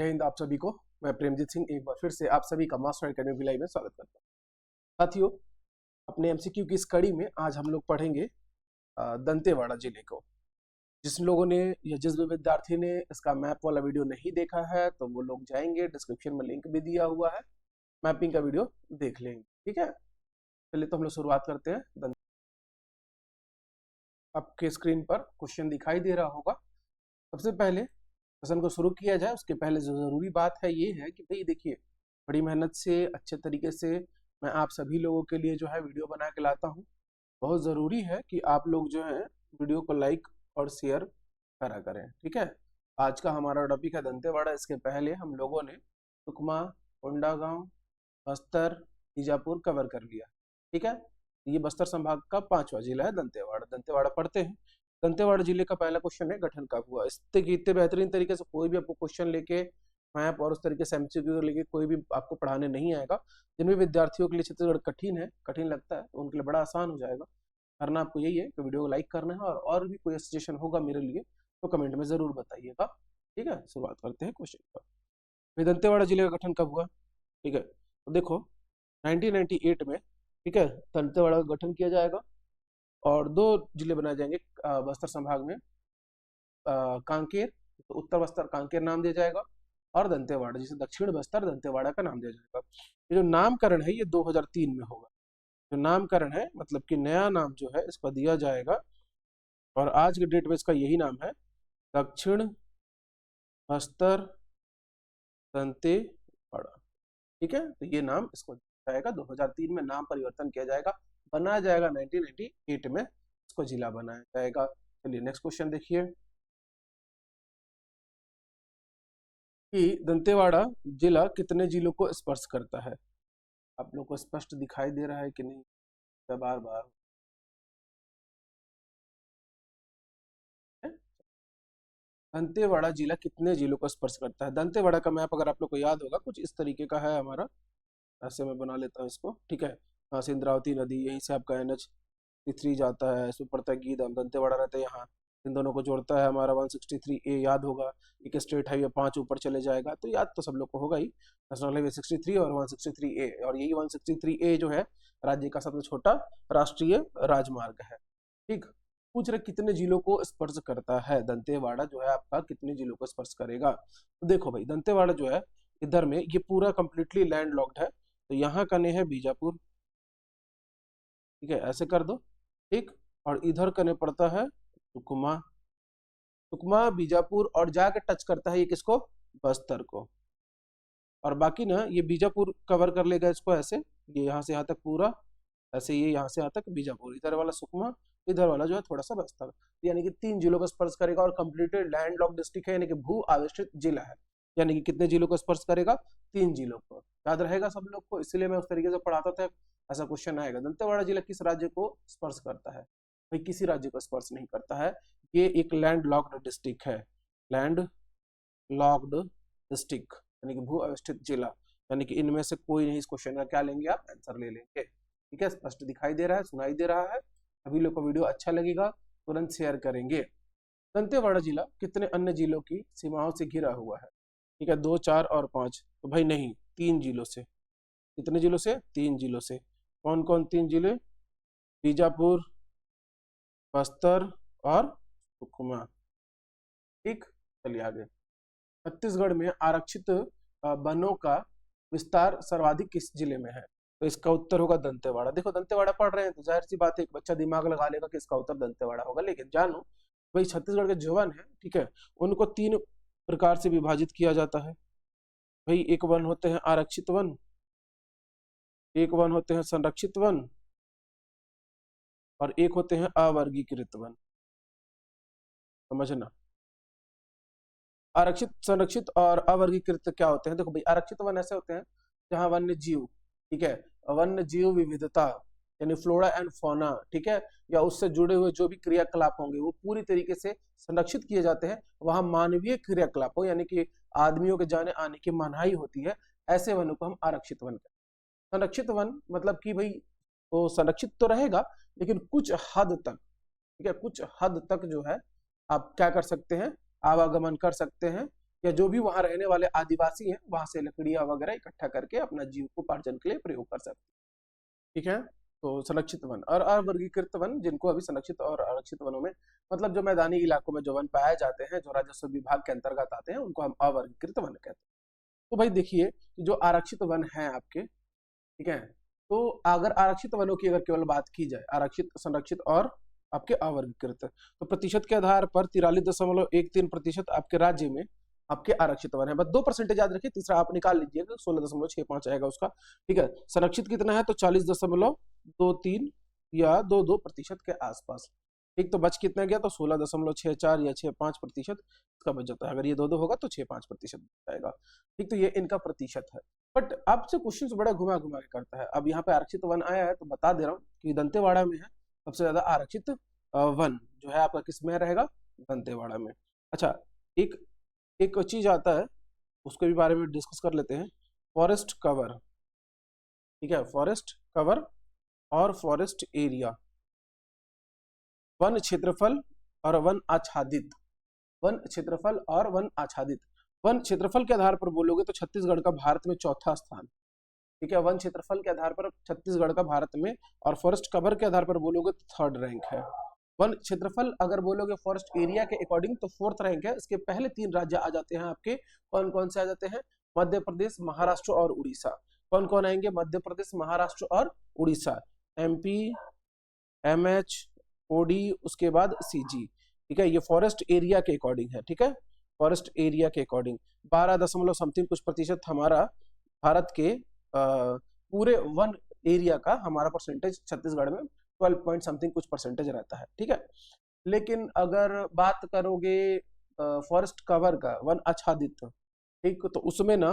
जय हिंद आप सभी को। मैं प्रेमजीत सिंह एक बार फिर से आप सभी का मास्टर एकेडमी लाइव में स्वागत करता हूँ। साथियों, अपने एमसीक्यू की इस कड़ी में आज हम लोग पढ़ेंगे दंतेवाड़ा जिले को। जिस लोगों ने या जिस भी विद्यार्थी ने इसका मैप वाला वीडियो नहीं देखा है तो वो लोग जाएंगे, डिस्क्रिप्शन में लिंक भी दिया हुआ है, मैपिंग का वीडियो देख लेंगे। ठीक है, पहले तो हम लोग शुरुआत करते हैं। आपके स्क्रीन पर क्वेश्चन दिखाई दे रहा होगा। सबसे पहले क्वेश्चन को शुरू किया जाए उसके पहले जो ज़रूरी बात है ये है कि भाई देखिए, बड़ी मेहनत से अच्छे तरीके से मैं आप सभी लोगों के लिए जो है वीडियो बना के लाता हूँ। बहुत ज़रूरी है कि आप लोग जो है वीडियो को लाइक और शेयर करा करें। ठीक है, आज का हमारा टॉपिक है दंतेवाड़ा। इसके पहले हम लोगों ने सुकमा, कोंडागांव, बस्तर, बीजापुर कवर कर लिया। ठीक है, ये बस्तर संभाग का 5वां जिला है दंतेवाड़ा। दंतेवाड़ा पढ़ते हैं। दंतेवाड़ा जिले का पहला क्वेश्चन है गठन कब हुआ। इतने बेहतरीन तरीके से कोई भी आपको क्वेश्चन लेके मैप और उस तरीके से एमसीक्यू लेके कोई भी आपको पढ़ाने नहीं आएगा। जिन भी विद्यार्थियों के लिए छत्तीसगढ़ कठिन लगता है तो उनके लिए बड़ा आसान हो जाएगा। करना आपको यही है कि वीडियो को लाइक करना है और भी कोई सजेशन होगा मेरे लिए तो कमेंट में जरूर बताइएगा। ठीक है, शुरुआत करते हैं क्वेश्चन का। दंतेवाड़ा जिले का गठन कब हुआ? ठीक है, तो देखो 1998 में, ठीक है, दंतेवाड़ा का गठन किया जाएगा और 2 जिले बनाए जाएंगे बस्तर संभाग में। कांकेर, तो उत्तर बस्तर कांकेर नाम दिया जाएगा, और दंतेवाड़ा जिसे दक्षिण बस्तर दंतेवाड़ा का नाम दिया जाएगा। ये जो नामकरण है ये 2003 में होगा। जो नामकरण है मतलब कि नया नाम जो है इसको दिया जाएगा और आज के डेट में इसका यही नाम है, दक्षिण बस्तर दंतेवाड़ा। ठीक है, तो ये नाम इसको जाएगा 2003 में नाम परिवर्तन किया जाएगा, बनाया जाएगा 1998 में, इसको जिला बनाया जाएगा। चलिए नेक्स्ट क्वेश्चन देखिए कि दंतेवाड़ा जिला कितने जिलों को स्पर्श करता है। आप लोग को स्पष्ट दिखाई दे रहा है कि नहीं? बार बार दंतेवाड़ा जिला कितने जिलों को स्पर्श करता है। दंतेवाड़ा का मैप अगर आप लोग को याद होगा कुछ इस तरीके का है हमारा। ऐसे मैं बना लेता हूँ इसको। ठीक है, यहाँ से इंद्रावती नदी, यहीं से आपका NH 3 जाता है, इसमें पड़ता है गीदम, दंतेवाड़ा रहता है यहाँ, इन दोनों को जोड़ता है हमारा 163A, याद होगा। एक स्टेट हाईवे 5 ऊपर चले जाएगा, तो याद तो सब लोग को होगा ही, नेशनल हाईवे 63 और 163A। और यही 163A जो है राज्य का सबसे छोटा राष्ट्रीय राजमार्ग है। ठीक, पूछ रहे कितने जिलों को स्पर्श करता है दंतेवाड़ा जो है आपका, कितने जिलों को स्पर्श करेगा। तो देखो भाई, दंतेवाड़ा जो है इधर में ये पूरा कंप्लीटली लैंड लॉक्ड है, तो यहाँ का ने है बीजापुर। ठीक है, ऐसे कर दो। ठीक, और इधर करने पड़ता है सुकमा। सुकमा बीजापुर और जाके टच करता है ये किसको? बस्तर को। और बाकी ना ये बीजापुर कवर कर लेगा इसको ऐसे, ये यहाँ से यहाँ तक पूरा ऐसे, ये यहाँ से यहाँ तक बीजापुर, इधर वाला सुकमा, इधर वाला जो है थोड़ा सा बस्तर, यानी कि 3 जिलों को स्पर्श करेगा और कंप्लीटेड लैंड लॉक डिस्ट्रिक्ट है, यानी कि भू आवेष्टित जिला है। यानी कि कितने जिलों को स्पर्श करेगा? 3 जिलों को। याद रहेगा सब लोग को, इसलिए मैं उस तरीके से पढ़ाता था, ऐसा क्वेश्चन आएगा। दंतेवाड़ा जिला किस राज्य को स्पर्श करता है? भाई किसी राज्य को स्पर्श नहीं करता है, ये एक लैंड लॉक्ड डिस्ट्रिक्ट है, लैंड लॉक्ड डिस्ट्रिक्ट यानी कि भू अवस्थित जिला, यानी कि इनमें से कोई नहीं। इस क्वेश्चन का क्या लेंगे आप? आंसर ले लेंगे। ठीक है, स्पष्ट दिखाई दे रहा है, सुनाई दे रहा है? सभी लोग को वीडियो अच्छा लगेगा तुरंत शेयर करेंगे। दंतेवाड़ा जिला कितने अन्य जिलों की सीमाओं से घिरा हुआ है? ठीक है, 2, 4 और 5। तो भाई नहीं, 3 जिलों से। कितने जिलों से? 3 जिलों से। कौन कौन 3 जिले? बीजापुर, बस्तर और सुकमा। ठीक, चलिए आगे। छत्तीसगढ़ में आरक्षित वनों का विस्तार सर्वाधिक किस जिले में है? तो इसका उत्तर होगा दंतेवाड़ा। देखो दंतेवाड़ा पढ़ रहे हैं तो जाहिर सी बात है एक बच्चा दिमाग लगा लेगा कि इसका उत्तर दंतेवाड़ा होगा, लेकिन जानो भाई छत्तीसगढ़ के जो वन है, ठीक है, उनको 3 प्रकार से विभाजित किया जाता है। भाई एक वन होते हैं आरक्षित वन, एक वन होते हैं संरक्षित वन, और एक होते हैं अवर्गीकृत वन। समझना, आरक्षित, संरक्षित और अवर्गीकृत क्या होते हैं? देखो भाई, आरक्षित वन ऐसे होते हैं जहां वन्य जीव, ठीक है, वन्य जीव विविधता यानी फ्लोरा एंड फौना, ठीक है, या उससे जुड़े हुए जो भी क्रियाकलाप होंगे वो पूरी तरीके से संरक्षित किए जाते हैं। वहां मानवीय क्रियाकलाप हो यानी कि आदमियों के जाने आने की मनाही होती है, ऐसे वनों को हम आरक्षित वन कहते हैं। संरक्षित वन मतलब कि भाई वो संरक्षित तो रहेगा लेकिन कुछ हद तक, ठीक है, कुछ हद तक जो है आप क्या कर सकते हैं, आवागमन कर सकते हैं, या जो भी वहां रहने वाले आदिवासी हैं वहां से लकड़ियां वगैरह इकट्ठा करके अपना जीविकोपार्जन के लिए प्रयोग कर सकते हैं। ठीक है। तो संरक्षित वन और अवर्गीकृत वन, जिनको अभी संरक्षित और आरक्षित वनों में, मतलब जो मैदानी इलाकों में जो वन पाए जाते हैं जो राजस्व विभाग के अंतर्गत आते हैं उनको हम अवर्गीकृत वन कहते हैं। तो भाई देखिए कि जो आरक्षित वन है आपके, ठीक है, तो अगर आरक्षित वनों की अगर केवल बात की जाए, आरक्षित, संरक्षित और आपके अवर्गीकृत, तो प्रतिशत के आधार पर 43.13% आपके राज्य में आपके आरक्षित वन है। बस 2% याद रखिए, तीसरा आप निकाल लीजिएगा, 16.65 आएगा उसका। ठीक है। संरक्षित कितना है, तो 40.23 या 22% के आसपास। ठीक, तो बच कितना गया, तो 16.64 या 65% इसका बच जाता है। अगर ये 2 होगा तो 65% आएगा। ठीक, तो ये इनका प्रतिशत है। बट आपसे क्वेश्चन बड़ा घुमा घुमा के करता है। अब यहाँ पे आरक्षित वन आया है तो बता दे रहा हूँ कि दंतेवाड़ा में है सबसे ज्यादा आरक्षित वन, जो है आपका किस में रहेगा, दंतेवाड़ा में। अच्छा, एक एक चीज आता है, उसके भी बारे में डिस्कस कर लेते हैं, फॉरेस्ट कवर। ठीक है, फॉरेस्ट कवर और फॉरेस्ट एरिया, वन क्षेत्रफल और वन आच्छादित, वन क्षेत्रफल और वन आच्छादित। वन क्षेत्रफल के आधार पर बोलोगे तो छत्तीसगढ़ का भारत में चौथा स्थान। ठीक है, वन क्षेत्रफल के आधार पर छत्तीसगढ़ का भारत में, और फॉरेस्ट कवर के आधार पर बोलोगे तो 3rd रैंक है। वन क्षेत्रफल अगर बोलोगे फॉरेस्ट एरिया के अकॉर्डिंग तो 4th रैंक है। इसके पहले 3 राज्य आ जाते हैं आपके, कौन कौन से आ जाते हैं, मध्य प्रदेश, महाराष्ट्र और उड़ीसा। कौन कौन आएंगे, मध्य प्रदेश, महाराष्ट्र और उड़ीसा, MP, MH, OD, उसके बाद CG। ठीक है, ये फॉरेस्ट एरिया के अकॉर्डिंग है। ठीक है, फॉरेस्ट एरिया के अकॉर्डिंग 12 दशमलव समथिंग कुछ प्रतिशत हमारा भारत के पूरे वन एरिया का हमारा परसेंटेज छत्तीसगढ़ में 12 पॉइंट समथिंग कुछ परसेंटेज रहता है। ठीक है, लेकिन अगर बात करोगे फॉरेस्ट कवर का, वन आच्छादित, ठीक, तो उसमें ना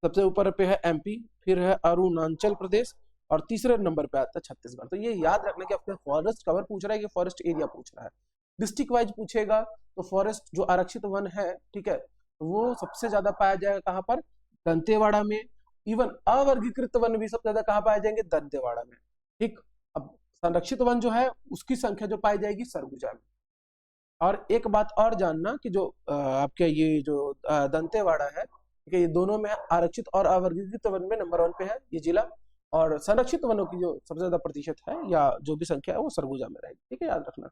सबसे ऊपर पे है MP, फिर है अरुणाचल प्रदेश, और तीसरे नंबर पे आता है छत्तीसगढ़। तो ये याद रखना कि आपके फॉरेस्ट कवर पूछ रहा है कि फॉरेस्ट एरिया पूछ रहा है। डिस्ट्रिक्ट वाइज पूछेगा तो फॉरेस्ट जो आरक्षित वन है, ठीक है, वो सबसे ज्यादा पाया जाएगा कहाँ पर, दंतेवाड़ा में। इवन अवर्गीकृत वन भी सबसे ज्यादा कहाँ पाए जाएंगे, दंतेवाड़ा में। ठीक, अब संरक्षित वन जो है उसकी संख्या जो पाई जाएगी सरगुजा में। और एक बात और जानना कि जो आपके ये जो दंतेवाड़ा है, ठीक है, ये दोनों में आरक्षित और अवर्गीकृत वन में नंबर 1 पे है ये जिला, और संरक्षित वनों की जो सबसे ज्यादा प्रतिशत है या जो भी संख्या है वो सरगुजा में रहेगी। ठीक है, याद रखना।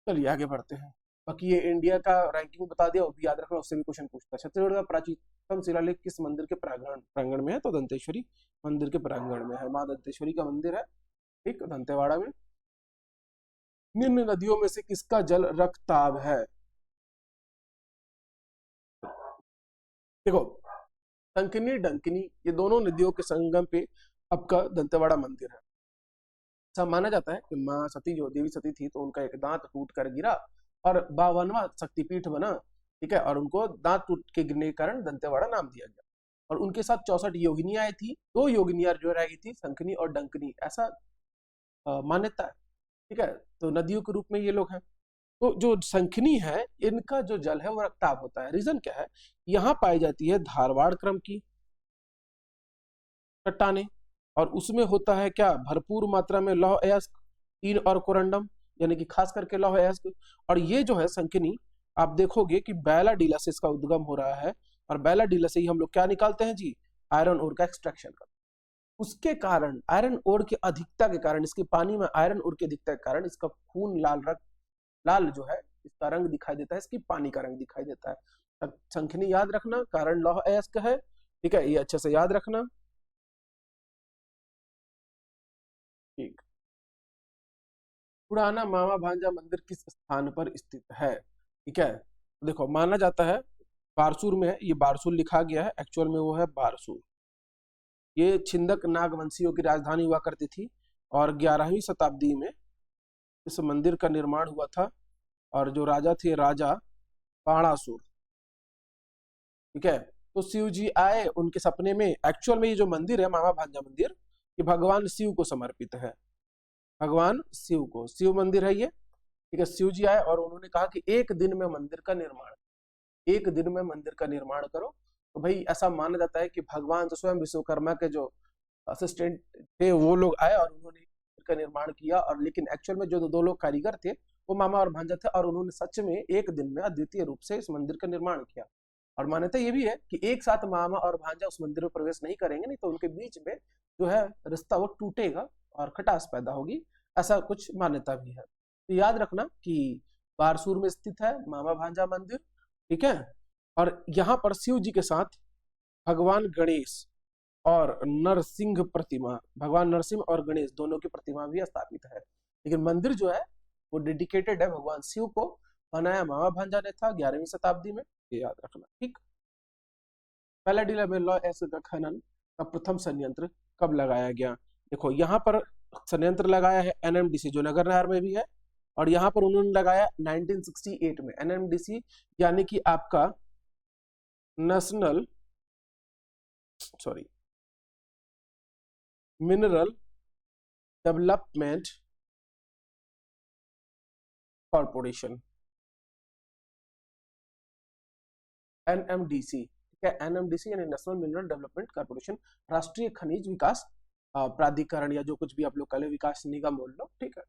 चलिए आगे बढ़ते हैं। बाकी ये इंडिया का रैंकिंग बता दिया, वो भी याद रखना, उससे भी क्वेश्चन पूछता है। छत्तीसगढ़ का प्राचीनतम शिलालेख किस मंदिर के प्रांगण में है, तो दंतेश्वरी मंदिर के प्रांगण में है। माँ दंतेश्वरी का मंदिर है, ठीक, दंतेवाड़ा में। निम्न नदियों में से किसका जल रक्तताब है, देखो संकिनी डंकिनी ये दोनों नदियों के संगम पे आपका दंतेवाड़ा मंदिर है। ऐसा माना जाता है कि माँ सती, जो देवी सती थी, तो उनका एक दांत टूट कर गिरा और 52वां शक्तिपीठ बना। ठीक है, और उनको दांत टूट के गिरने के कारण दंतेवाड़ा नाम दिया गया। और उनके साथ 64 योगिनियां आई थी, 2 योगिनियां जो रह गई थी, संखनी और डंकनी, ऐसा मान्यता है। ठीक है, तो नदियों के रूप में ये लोग हैं। तो जो संखनी है, इनका जो जल है वो रक्ताब होता है। रीजन क्या है, यहाँ पाई जाती है धारवाड़ क्रम की चट्टाने, और उसमें होता है क्या, भरपूर मात्रा में लौह अयस्क, ईन और कोरंडम, यानी कि खास करके लौह अयस्क। और ये जो है संकिनी, आप देखोगे कि बैला डीला से इसका उद्गम हो रहा है, और बैला डीला से ही हम लोग क्या निकालते हैं जी, आयरन ओर का एक्सट्रैक्शन करते हैं। उसके कारण, आयरन ओर की अधिकता के कारण, इसके पानी में आयरन ओर की अधिकता के कारण इसका खून लाल जो है इसका रंग दिखाई देता है, इसकी पानी का रंग दिखाई देता है। संखनी याद रखना, कारण लौह अयस्क है। ठीक है, ये अच्छे से याद रखना। ठीक, पुराना मामा भांजा मंदिर किस स्थान पर स्थित है, ठीक है, देखो माना जाता है बारसूर में है। ये बारसूर लिखा गया है, एक्चुअल में वो है बारसूर। ये छिंदक नागवंशियों की राजधानी हुआ करती थी, और 11वीं शताब्दी में इस मंदिर का निर्माण हुआ था, और जो राजा थे, राजा बाणासुर। ठीक है, तो शिव जी आए उनके सपने में। एक्चुअल में ये जो मंदिर है मामा भांजा मंदिर, ये भगवान शिव को समर्पित है, भगवान शिव को, शिव मंदिर है ये। ठीक है, शिव जी आए और उन्होंने कहा कि एक दिन में मंदिर का निर्माण, एक दिन में मंदिर का निर्माण करो। तो भाई ऐसा माना जाता है कि भगवान स्वयं विश्वकर्मा के जो असिस्टेंट थे वो लोग आए और उन्होंने मंदिर का निर्माण किया। और लेकिन एक्चुअल में जो 2 लोग कारीगर थे वो मामा और भांजा थे और उन्होंने सच में एक दिन में अद्वितीय रूप से इस मंदिर का निर्माण किया। और मान्यता ये भी है कि एक साथ मामा और भांजा उस मंदिर में प्रवेश नहीं करेंगे, नहीं तो उनके बीच में जो है रिश्ता वो टूटेगा और खटास पैदा होगी, ऐसा कुछ मान्यता भी है। तो याद रखना कि बारसूर में स्थित है मामा भांजा मंदिर, ठीक है। और यहाँ पर शिव जी के साथ भगवान गणेश और नरसिंह प्रतिमा, भगवान नरसिंह और गणेश दोनों की प्रतिमा भी स्थापित है। लेकिन मंदिर जो है वो डेडिकेटेड है भगवान शिव को, बनाया मामा भांजा ने था 11वीं शताब्दी में, ये याद रखना, ठीक। पैलाडिला में लौह एसिड का खनन का प्रथम संयंत्र कब लगाया गया? देखो यहाँ पर संयंत्र लगाया है एनएमडीसी जो नगर नहर में भी है, और यहाँ पर उन्होंने लगाया 1968 में। एनएमडीसी यानी कि आपका national mineral development corporation, NMDC, ठीक है। एनएमडीसी यानी नेशनल मिनरल डेवलपमेंट कॉर्पोरेशन, राष्ट्रीय खनिज विकास प्राधिकरण, या जो कुछ भी आप लोग कह लो, विकास निगम बोल लो, ठीक है।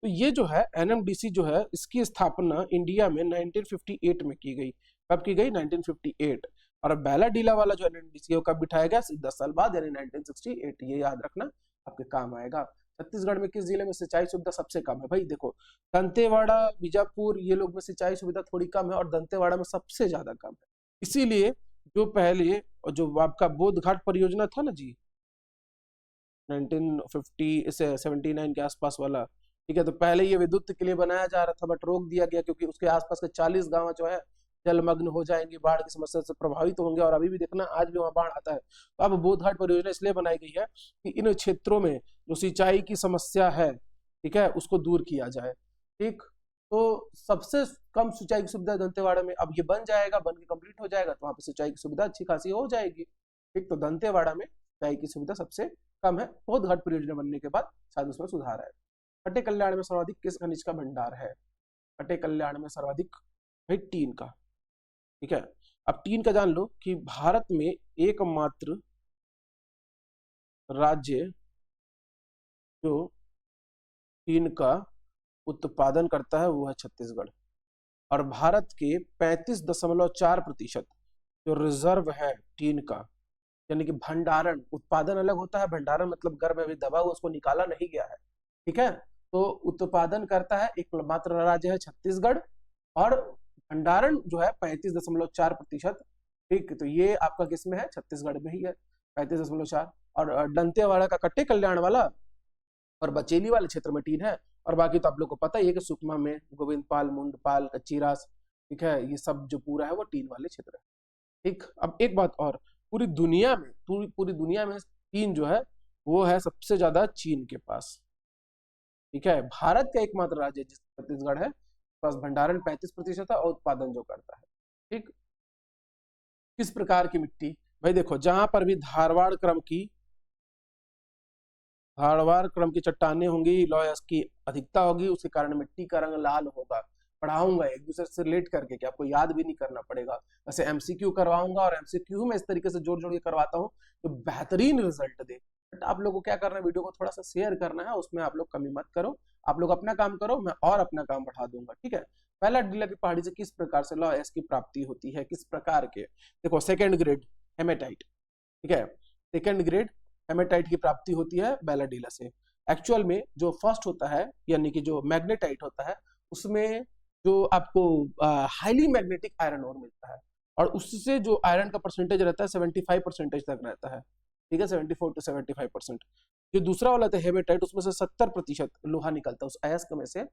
तो ये जो है एनएमडीसी जो है, इसकी स्थापना इंडिया में 1958 में की गई। कब की गई? 1958। और बैलाडीला वाला जो एनएमडीसी है वो कब बिठाया गया? 10 साल बाद, यानी 1968। ये याद रखना, आपके काम आएगा। छत्तीसगढ़ में किस जिले में सिंचाई सुविधा सबसे कम है? भाई देखो, दंतेवाड़ा, बीजापुर, ये लोग में सिंचाई सुविधा थोड़ी कम है और दंतेवाड़ा में सबसे ज्यादा कम है। इसीलिए जो पहले जो आपका बोध घाट परियोजना था ना जी, 1950 से 79 के आसपास वाला, ठीक है, तो पहले ये विद्युत के लिए बनाया जा रहा था, बट रोक दिया गया क्योंकि उसके आसपास के 40 गांव जो है जलमग्न हो जाएंगे, बाढ़ की समस्या से प्रभावित तो होंगे, और अभी भी देखना आज भी वहां बाढ़ आता है। तो अब बोधघाट परियोजना इसलिए बनाई गई है कि इन क्षेत्रों में जो सिंचाई की समस्या है, ठीक है, उसको दूर किया जाए, ठीक। तो सबसे कम सिंचाई की सुविधा दंतेवाड़ा में, अब ये बन जाएगा, बन के कंप्लीट हो जाएगा तो वहां पर सिंचाई की सुविधा अच्छी खासी हो जाएगी, ठीक। तो दंतेवाड़ा में सिंचाई की सुविधा सबसे कम है। बोधघाट परियोजना बनने के बाद शायद उसमें सुधार है। कटे कल्याण में सर्वाधिक किस खनिज का भंडार है? कटे कल्याण में सर्वाधिक भाई टीन का, ठीक है। अब टीन का जान लो कि भारत में एकमात्र राज्य जो टीन का उत्पादन करता है वो है छत्तीसगढ़। और भारत के 35.4% जो रिजर्व है टीन का, यानी कि भंडारण, उत्पादन अलग होता है, भंडारण मतलब घर में अभी दबा हुआ उसको निकाला नहीं गया है, ठीक है। तो उत्पादन करता है एकमात्र राज्य है छत्तीसगढ़, और भंडारण जो है 35.4%, ठीक। तो ये आपका किस में है? छत्तीसगढ़ में ही है, 35.4। और दंतेवाड़ा का कट्टे कल्याण वाला और बचेली वाले क्षेत्र में टीन है। और बाकी तो आप लोग को पता ही है कि सुकमा में गोविंदपाल, मुंडपाल, कच्चीरास, ठीक है, ये सब जो पूरा है वो टीन वाले क्षेत्र है, ठीक। अब एक बात और, पूरी दुनिया में टीन जो है वो है सबसे ज्यादा चीन के पास, ठीक है। भारत का एकमात्र राज्य जिस छत्तीसगढ़ है, पास भंडारण 35% है और उत्पादन जो करता है, ठीक। किस प्रकार की मिट्टी? भाई देखो, जहां पर भी धारवाड़ क्रम की चट्टानें होंगी, लौह की अधिकता होगी, उसके कारण मिट्टी का रंग लाल होगा। पढ़ाऊंगा एक दूसरे से रिलेट करके कि आपको याद भी नहीं करना पड़ेगा। वैसे एमसीक्यू करवाऊंगा और एमसीक्यू में इस तरीके से जोड़ जोड़ के करवाता हूँ तो बेहतरीन रिजल्ट दे। बट आप लोगों को क्या करना है, वीडियो को थोड़ा सा शेयर करना है, उसमें आप लोग कमी मत करो। आप लोग अपना काम करो, मैं और अपना काम बढ़ा दूंगा, ठीक है। पैलाडिला की पहाड़ी से किस प्रकार से लौह की प्राप्ति होती है? किस प्रकार के? देखो, सेकेंड ग्रेड हेमेटाइट, ठीक है, सेकेंड ग्रेड हेमेटाइट की प्राप्ति होती है बैलाडीला से। एक्चुअल में जो फर्स्ट होता है, यानी कि जो मैग्नेटाइट होता है, उसमें जो आपको हाईली मैग्नेटिक आयरन ओर मिलता है, और उससे जो आयरन का परसेंटेज रहता है 75% तक रहता है, ठीक है, 74 to 75%। जो दूसरा वाला था हेमेटाइट, उसमें से 70% लोहा निकलता है। उस अयस्क में से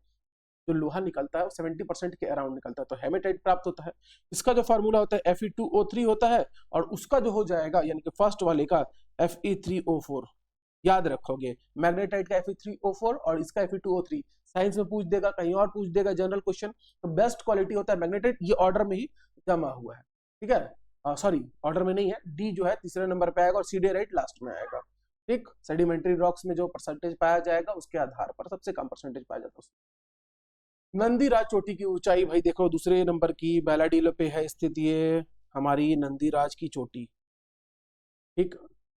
जो लोहा निकलता है वो 70% के अराउंड निकलता है, तो हेमेटाइट प्राप्त होता है। इसका जो फार्मूला होता है Fe2O3 होता है, और उसका जो हो जाएगा यानी कि फर्स्ट वाले का Fe3O4। याद रखोगे, मैग्नेटाइट का Fe3O4 और इसका Fe2O3। साइंस में पूछ देगा, कहीं और पूछ देगा, जनरल क्वेश्चन। तो बेस्ट क्वालिटी होता है मैग्नेटाइट, ये ऑर्डर में ही जमा हुआ है, ठीक है। सॉरी, ऑर्डर में नहीं है, डी जो है तीसरे नंबर पे आएगा और सीडेराइट लास्ट में आएगा, ठीक। सेडिमेंट्री रॉक्स में जो परसेंटेज पाया जाएगा उसके आधार पर सबसे कम परसेंटेज पाया जाता है। नंदीराज चोटी की ऊंचाई, भाई देखो दूसरे नंबर की बैलाडीला पे है स्थित ये हमारी नंदीराज की चोटी, ठीक।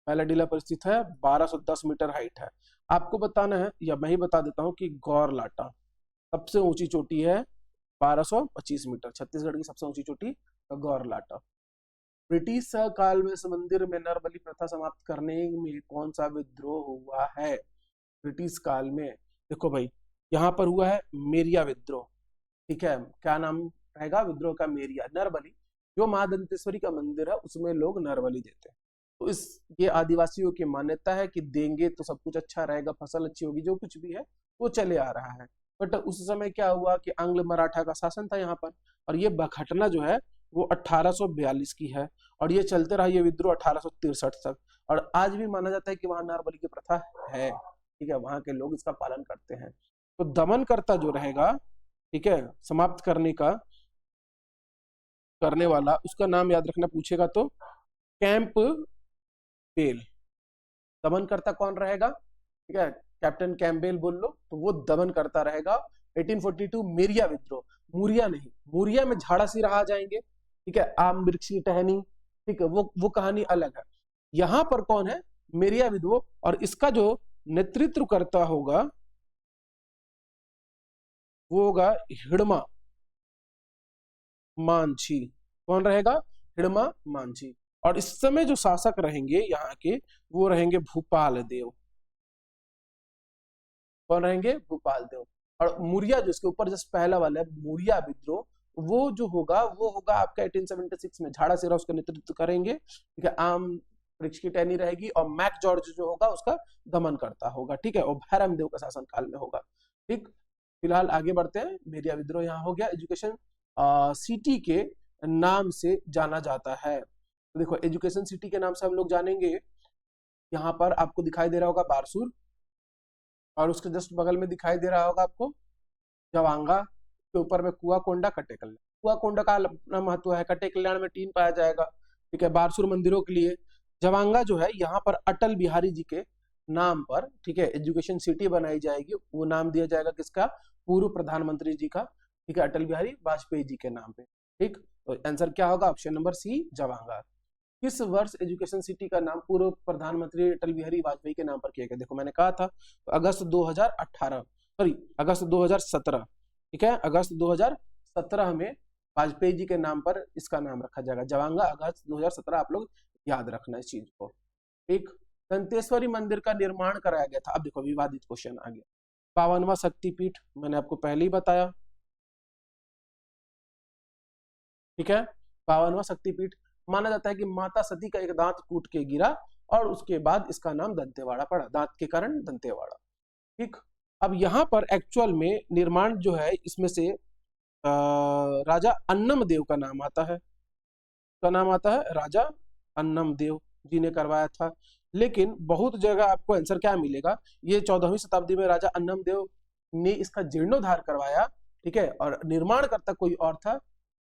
बैलाडीला पर स्थित है, 1210 मीटर हाइट है। आपको बताना है, या मैं ही बता देता हूँ कि गौरलाटा सबसे ऊंची चोटी है 1225 मीटर, छत्तीसगढ़ की सबसे ऊंची चोटी गौरलाटा। ब्रिटिश काल में इस मंदिर में नरबलि प्रथा समाप्त करने में कौन सा विद्रोह हुआ है? ब्रिटिश काल में देखो भाई, यहाँ पर हुआ है मेरिया विद्रोह। ठीक है, क्या नाम रहेगा विद्रोह का? मेरिया। नरबलि, जो मां दंतेश्वरी का मंदिर है उसमें लोग नरबलि देते हैं, तो इस ये आदिवासियों की मान्यता है कि देंगे तो सब कुछ अच्छा रहेगा, फसल अच्छी होगी, जो कुछ भी है वो चले आ रहा है। बट उस समय क्या हुआ कि आंग्ल मराठा का शासन था यहाँ पर, और ये घटना जो है वो 1842 की है, और ये चलते रहा ये विद्रोह 1863 तक। और आज भी माना जाता है कि वहां नरबलि की प्रथा है। ठीक है, वहां के लोग इसका पालन करते हैं। तो दमनकर्ता जो रहेगा, ठीक है, समाप्त करने का करने वाला, उसका नाम याद रखना पूछेगा तो कैंप बेल। दमनकर्ता कौन रहेगा? ठीक है, कैप्टन कैम्पबेल बोल लो तो वो दमन करता रहेगा। 1842 मेरिया विद्रोह, मुरिया नहीं, मुरिया में झाड़ा सी रहा जाएंगे। ठीक है, आम वृक्ष की टहनी, ठीक है, वो कहानी अलग है। यहां पर कौन है? मेरिया विद्रोह, और इसका जो नेतृत्व करता होगा वो होगा हिड़मा मांझी। कौन रहेगा? हिड़मा मांझी। और इस समय जो शासक रहेंगे यहाँ के, वो रहेंगे भूपाल देव। कौन रहेंगे? भूपाल देव। और मुरिया जो इसके ऊपर जस्ट पहला वाला है मुरिया विद्रोह, वो जो होगा वो होगा आपका 1876 में, झाड़ा सिरा उसका नेतृत्व करेंगे। ठीक है, आम वृक्ष की टहनी रहेगी, और मैक जॉर्ज जो होगा उसका दमन करता होगा। ठीक है, और भैरम देव का शासन काल में होगा। ठीक, फिलहाल आगे बढ़ते हैं। मेरिया विद्रोह यहाँ हो गया। एजुकेशन सिटी के नाम से जाना जाता है, तो देखो एजुकेशन सिटी के नाम से हम लोग जानेंगे। यहाँ पर आपको दिखाई दे रहा होगा बारसूर, और उसके जस्ट बगल में दिखाई दे रहा होगा आपको जवांगा, के ऊपर में कुआकोंडा, कटेकल्याण। कुआकोंडा का अपना महत्व है, कटेकल्याण में टीन पाया जाएगा। ठीक है, बारसूर मंदिरों के लिए। जवांगा जो है यहाँ पर अटल बिहारी जी के नाम पर, ठीक है, एजुकेशन सिटी बनाई जाएगी। वो नाम दिया जाएगा किसका? पूर्व प्रधानमंत्री जी का। ठीक है, अटल बिहारी वाजपेयी जी के नाम पे। ठीक, तो आंसर क्या होगा? ऑप्शन नंबर सी, जवांगा। किस वर्ष एजुकेशन सिटी का नाम पूर्व प्रधानमंत्री अटल बिहारी वाजपेयी के नाम पर किया गया? देखो मैंने कहा था अगस्त 2018, सॉरी अगस्त 2017। ठीक है, अगस्त 2017 में वाजपेयी जी के नाम पर इसका नाम रखा जाएगा, जवांगा। अगस्त 2017, आप लोग याद रखना इस चीज को। एक दंतेश्वरी मंदिर का निर्माण कराया गया था। अब देखो विवादित क्वेश्चन आ गया। 52वां शक्तिपीठ, मैंने आपको पहले ही बताया। ठीक है, 52वां शक्तिपीठ माना जाता है कि माता सती का एक दांत टूट के गिरा, और उसके बाद इसका नाम दंतेवाड़ा पड़ा, दांत के कारण दंतेवाड़ा। ठीक, अब यहाँ पर एक्चुअल में निर्माण जो है इसमें से राजा अन्नम देव का नाम आता है। का नाम आता है राजा अन्नम देव जी ने करवाया था। लेकिन बहुत जगह आपको आंसर क्या मिलेगा? ये 14वीं शताब्दी में राजा अन्नम देव ने इसका जीर्णोद्धार करवाया। ठीक है, और निर्माण करता कोई और था।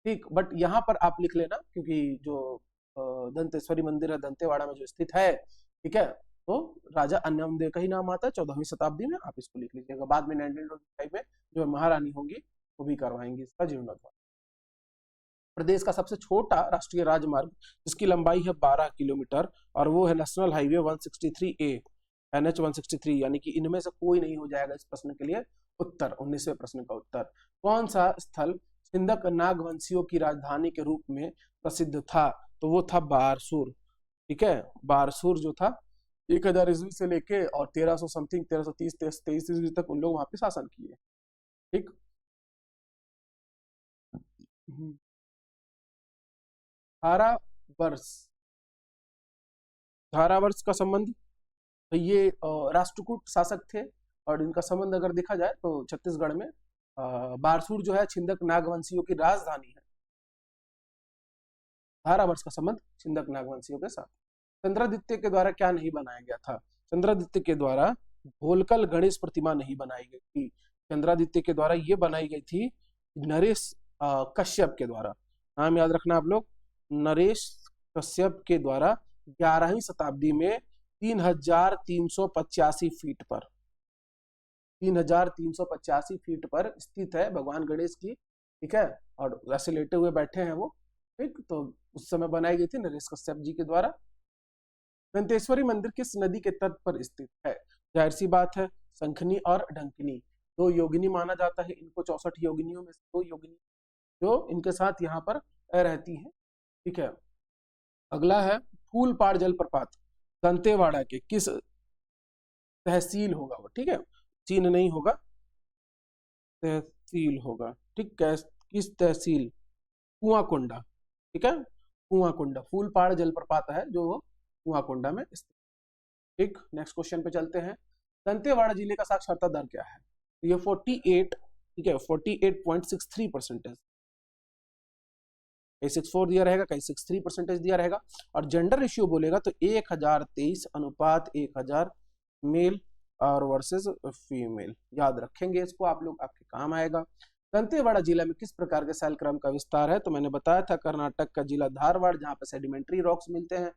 ठीक, बट यहाँ पर आप लिख लेना, क्योंकि जो दंतेश्वरी मंदिर है दंतेवाड़ा में जो स्थित है, ठीक है, तो राजा अन्नम देव का ही नाम आता है 14वीं शताब्दी में। आप इसको लिख लीजिएगा। बाद में 1925 में जो महारानी होंगी वो भी करवाएंगी इसका जीर्णोद्धार। प्रदेश का सबसे छोटा राष्ट्रीय राजमार्ग जिसकी लंबाई है 12 किलोमीटर, और वो है नेशनल हाईवे 163A, NH 163। यानी कि इनमें से कोई नहीं हो जाएगा इस प्रश्न के लिए उत्तर। 19वें प्रश्न का उत्तर। कौन सा स्थल सिंधक नागवंशियों की राजधानी के रूप में प्रसिद्ध था? तो वो था बारसूर। ठीक है, बारसूर जो था 1000 ईस्वी से लेके और 1300 समथिंग 1330 23 ईस्वी तक उन लोग वहां पे शासन किए। ठीक, धारावर्ष, धारावर्ष का संबंध, तो ये राष्ट्रकूट शासक थे, और इनका संबंध अगर देखा जाए तो छत्तीसगढ़ में बारसूर जो है छिंदक नागवंशियों की राजधानी है। धारावर्ष का संबंध छिंदक नागवंशियों के साथ। चंद्रादित्य के द्वारा क्या नहीं बनाया गया था? चंद्रादित्य के द्वारा भोलकल गणेश प्रतिमा नहीं बनाई गई थी। चंद्रादित्य के द्वारा ये बनाई गई थी नरेश कश्यप के द्वारा। नाम याद रखना आप लोग, नरेश कश्यप के द्वारा 11वीं शताब्दी में 3385 फीट पर, 3385 फीट पर स्थित है भगवान गणेश की। ठीक है, और ऐसे लेटे हुए बैठे हैं वो। ठीक, तो उस समय बनाई गई थी नरेश कश्यप जी के द्वारा। दंतेश्वरी मंदिर किस नदी के तट पर स्थित है? जाहिर सी बात है, संखनी और डंकिनी। दो योगिनी माना जाता है इनको, 64 योगिनियों में से दो योगिनी जो इनके साथ यहाँ पर रहती है। ठीक है, अगला है फूलपाड़ जलप्रपात दंतेवाड़ा के किस तहसील होगा वो, ठीक है, चीन नहीं होगा, तहसील होगा, ठीक है, किस तहसील, कुआंकोंडा, ठीक है, कुआंकोंडा, फूलपाड़ जलप्रपात है जो कुआंकोंडा में स्थित। ठीक, नेक्स्ट क्वेश्चन पे चलते हैं। दंतेवाड़ा जिले का साक्षरता दर क्या है? ये 48, ठीक है, 48.63%, कहीं 64 दिया रहेगा, कहीं 63% दिया रहेगा। और जेंडर रेशियो बोलेगा तो 1023 अनुपात 1000 मेल और वर्सेस फीमेल, याद रखेंगे इसको आप लोग, आपके काम आएगा। दंतेवाड़ा जिला में किस प्रकार के शैल क्रम का विस्तार है? तो मैंने बताया था कर्नाटक का जिला धारवाड़, जहाँ पे सेडिमेंट्री रॉक्स मिलते हैं,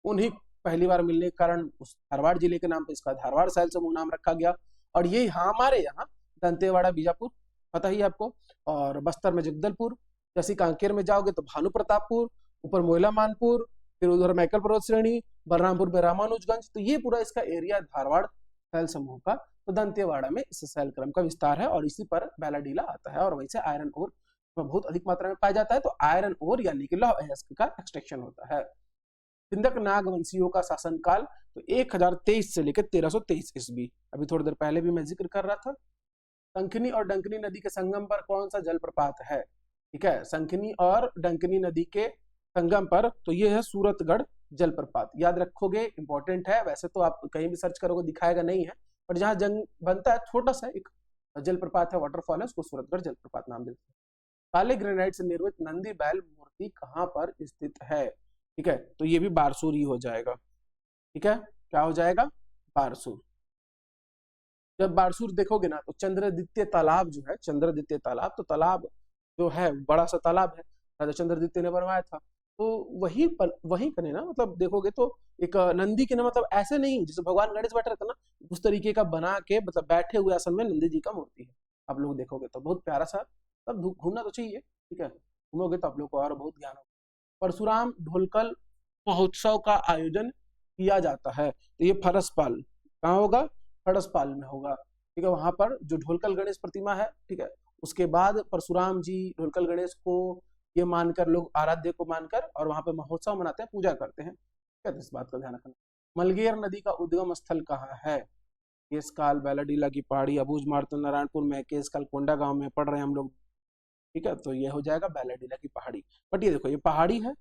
उन्हीं पहली बार मिलने के कारण उस धारवाड़ जिले के नाम पे इसका धारवाड़ शैल समूह नाम रखा गया। और ये हमारे यहाँ दंतेवाड़ा बीजापुर पता ही आपको, और बस्तर में जगदलपुर, जैसे कांकेर में जाओगे तो भानु प्रतापपुर, ऊपर मोयला मानपुर, फिर उधर मैकल पर्वत श्रेणी, बलरामपुर में रामानुजगंज, तो ये पूरा इसका एरिया धारवाड़ शैल समूह का। तो दंतेवाड़ा में इस शैल क्रम का विस्तार है और इसी पर बैलाडीला आता है, और वहीं से आयरन ओर बहुत अधिक मात्रा में पाया जाता है। तो आयरन ओर यानी कि लौह अयस्क का एक्सट्रैक्शन होता है। सिंधक नाग वंशियों का शासनकाल तो 1023 से लेकर 1323 ईस्वी, अभी थोड़ी देर पहले भी मैं जिक्र कर रहा था। संखनी और डंकनी नदी के संगम पर कौन सा जलप्रपात है? ठीक है, संखनी और डंकनी नदी के संगम पर तो ये है सूरतगढ़ जलप्रपात, याद रखोगे, इंपॉर्टेंट है। वैसे तो आप कहीं भी सर्च करोगे दिखाएगा नहीं है, पर जहां जंग बनता है छोटा सा एक जलप्रपात है, वाटरफॉल है, उसको सूरतगढ़ जलप्रपात नाम देते हैं। काले ग्रेनाइट से निर्मित नंदी बैल मूर्ति कहाँ पर स्थित है? ठीक है, तो ये भी बारसूर ही हो जाएगा। ठीक है, क्या हो जाएगा? बारसूर। जब बारसूर देखोगे ना तो चंद्रदित्य तालाब जो है, चंद्रदित्य तालाब, तो तालाब जो है बड़ा सा तालाब है, राजा चंद्रदित्य ने बनवाया था, तो वही कने ना, मतलब देखोगे तो एक नंदी के ना, मतलब ऐसे नहीं जैसे भगवान गणेश बैठे रहते ना, उस तरीके का बना के, मतलब बैठे हुए आसन में नंदी जी का मूर्ति है। आप लोग देखोगे तो बहुत प्यारा सा, तब घूमना तो चाहिए, ठीक है, घूमोगे तो आप लोग को और बहुत ज्ञान होगा। परशुराम ढोलकल महोत्सव का आयोजन किया जाता है, तो ये फरसपाल कहाँ होगा? फरसपाल में होगा, ठीक है, वहां पर जो ढोलकल गणेश प्रतिमा है, ठीक है, उसके बाद परशुराम जी ढोलकल गणेश को ये मानकर लोग, आराध्य को मानकर, और वहां पे महोत्सव मनाते हैं, पूजा करते हैं, ठीक है, इस बात का ध्यान रखना। मलगेर नदी का उद्गम स्थल कहाँ है? केसकाल, बैलाडीला की पहाड़ी, अबूझ मार्तल, नारायणपुर में, केसकाल कोंडा गांव में पढ़ रहे हैं हम लोग, ठीक है, तो ये हो जाएगा बैलाडीला की पहाड़ी। बट ये देखो, ये पहाड़ी है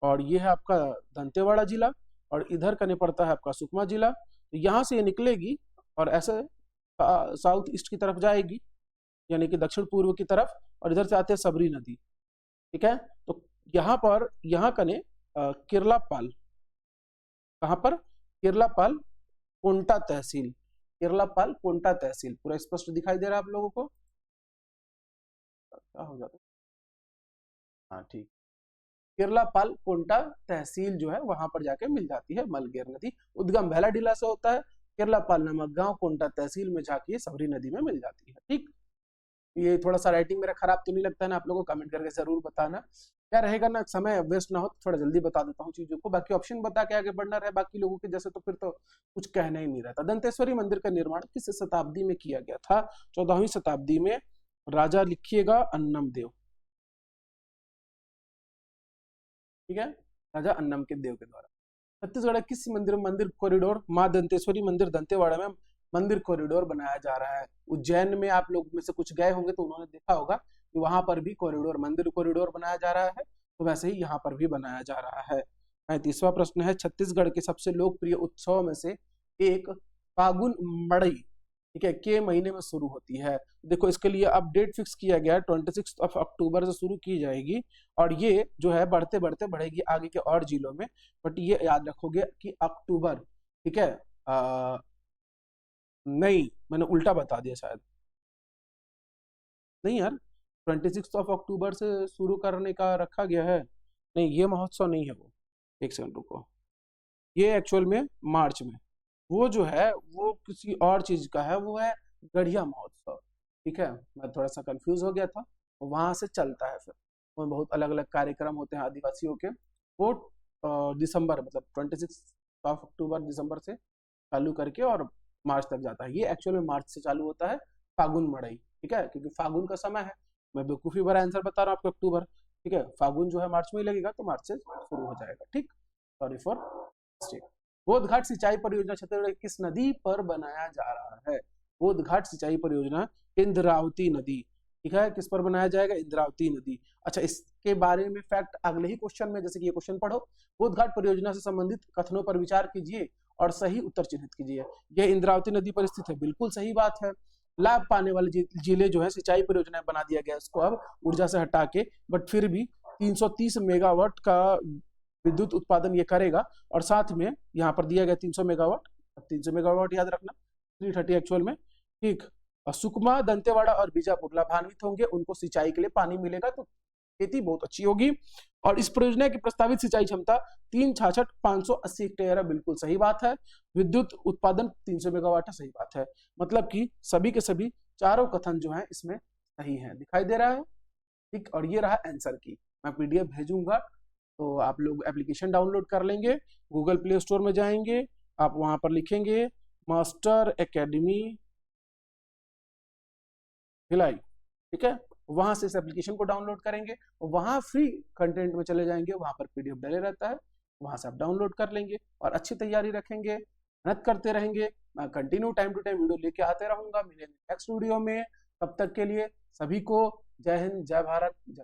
और ये है आपका दंतेवाड़ा जिला, और इधर करने पड़ता है आपका सुकमा जिला। तो यहाँ से ये निकलेगी और ऐसे साउथ ईस्ट की तरफ जाएगी, यानी कि दक्षिण पूर्व की तरफ, और इधर से आते हैं सबरी नदी, ठीक है। तो यहाँ पर, यहाँ कने किरलापाल, कहाँ पर? किरलापाल कोंटा तहसील, किरलापाल कोंटा तहसील, पूरा स्पष्ट दिखाई दे रहा है आप लोगों को? क्या हो जाता है? हाँ, ठीक, किरलापाल कोंटा तहसील जो है वहां पर जाके मिल जाती है मलगेर नदी। उद्गम भैलाडीला से होता है, किरलापाल नामक गांव कोंटा तहसील में जाके सबरी नदी में मिल जाती है। ठीक, ये थोड़ा सा राइटिंग मेरा खराब तो नहीं लगता है ना आप लोगों को? कमेंट करके जरूर बताना, क्या रहेगा ना, समय वेस्ट ना हो तो थोड़ा जल्दी बता देता हूँ चीजों को, बाकी ऑप्शन बता के आगे बढ़ना रहे बाकी लोगों के जैसे, तो फिर तो कुछ कहना ही नहीं रहता। दंतेश्वरी मंदिर का निर्माण किस शताब्दी में किया गया था? 14वीं शताब्दी में। राजा लिखिएगा अन्नम देव, ठीक है, राजा अन्नम के देव के द्वारा। छत्तीसगढ़ किस मंदिर कॉरिडोर, माँ दंतेश्वरी मंदिर दंतेवाड़ा में मंदिर कॉरिडोर बनाया जा रहा है। उज्जैन में आप लोग में से कुछ गए होंगे तो उन्होंने देखा होगा कि वहां पर भी कॉरिडोर, मंदिर कॉरिडोर बनाया जा रहा है, तो वैसे ही यहाँ पर भी बनाया जा रहा है। 35वां प्रश्न है, छत्तीसगढ़ के सबसे लोकप्रिय उत्सव में से एक फागुन मड़ई, ठीक है, के महीने में शुरू होती है। देखो इसके लिए अब डेट फिक्स किया गया है, 26 अक्टूबर से शुरू की जाएगी, और ये जो है बढ़ते बढ़ते बढ़ेगी आगे के और जिलों में, बट ये याद रखोगे कि अक्टूबर, ठीक है, नहीं, मैंने उल्टा बता दिया शायद, नहीं यार, 26 अक्टूबर से शुरू करने का रखा गया है, नहीं ये महोत्सव नहीं है वो, एक सेकंड रुको, ये एक्चुअल में मार्च में, वो जो है वो किसी और चीज का है, वो है गढ़िया महोत्सव, ठीक है, मैं थोड़ा सा कंफ्यूज हो गया था, वहां से चलता है, फिर वो बहुत अलग अलग कार्यक्रम होते हैं आदिवासियों के, वो दिसंबर, मतलब 26 अक्टूबर दिसंबर से चालू करके और मार्च तक जाता है। ये एक्चुअल में मार्च से चालू होता है, फागुन मड़ई, ठीक है, क्योंकि फागुन का समय है। मैं बेवकूफी भरा आंसर बता रहा हूँ आपको, अक्टूबर, ठीक है, फागुन जो है मार्च में ही लगेगा, तो मार्च से शुरू हो जाएगा, ठीक। Sorry for mistake. Bodh Ghat सिंचाई परियोजना छत्तीसगढ़ की किस नदी पर बनाया जा रहा है? बोध घाट सिंचाई परियोजना इंद्रावती नदी, ठीक है, किस पर बनाया जाएगा? इंद्रावती नदी। अच्छा, इसके बारे में फैक्ट अगले ही क्वेश्चन में, जैसे कि ये क्वेश्चन पढ़ो, बोध घाट परियोजना से संबंधित कथनों पर विचार कीजिए और सही उत्तर चिन्हित कीजिए। यह इंद्रावती नदी पर स्थित है, बिल्कुल सही बात है। लाभ पाने वाले जिले जो है सिंचाई परियोजना बना दिया गया इसको अब ऊर्जा से हटा के, बट फिर भी 330 मेगावाट का विद्युत उत्पादन ये करेगा। और साथ में यहाँ पर दिया गया 300 मेगावाट, 300 मेगावाट याद रखना, 330 एक्चुअल में, ठीक। और सुकमा, दंतेवाड़ा और बीजापुर लाभान्वित होंगे, उनको सिंचाई के लिए पानी मिलेगा, तो खेती बहुत अच्छी होगी। और इस परियोजना की प्रस्तावित सिंचाई क्षमता 366,580 हेक्टेयर है, बिल्कुल सही बात है। विद्युत उत्पादन 300 मेगावाट है, सही बात है। मतलब कि सभी के सभी चारों कथन जो है इसमें सही है, दिखाई दे रहा है, ठीक। और ये रहा आंसर की, मैं पीडीएफ भेजूंगा, तो आप लोग एप्लीकेशन डाउनलोड कर लेंगे, गूगल प्ले स्टोर में जाएंगे, आप वहां पर लिखेंगे मास्टर एकेडमी भिलाई, ठीक है, वहां से इस एप्लीकेशन को डाउनलोड करेंगे, वहां फ्री कंटेंट में चले जाएंगे, वहां पर पीडीएफ डले रहता है, वहां से आप डाउनलोड कर लेंगे और अच्छी तैयारी रखेंगे, मेहनत करते रहेंगे। मैं continue time to time video लेके आते रहूंगा, मिलेंगे नेक्स्ट वीडियो में। तब तक के लिए सभी को जय हिंद, जय भारत, जय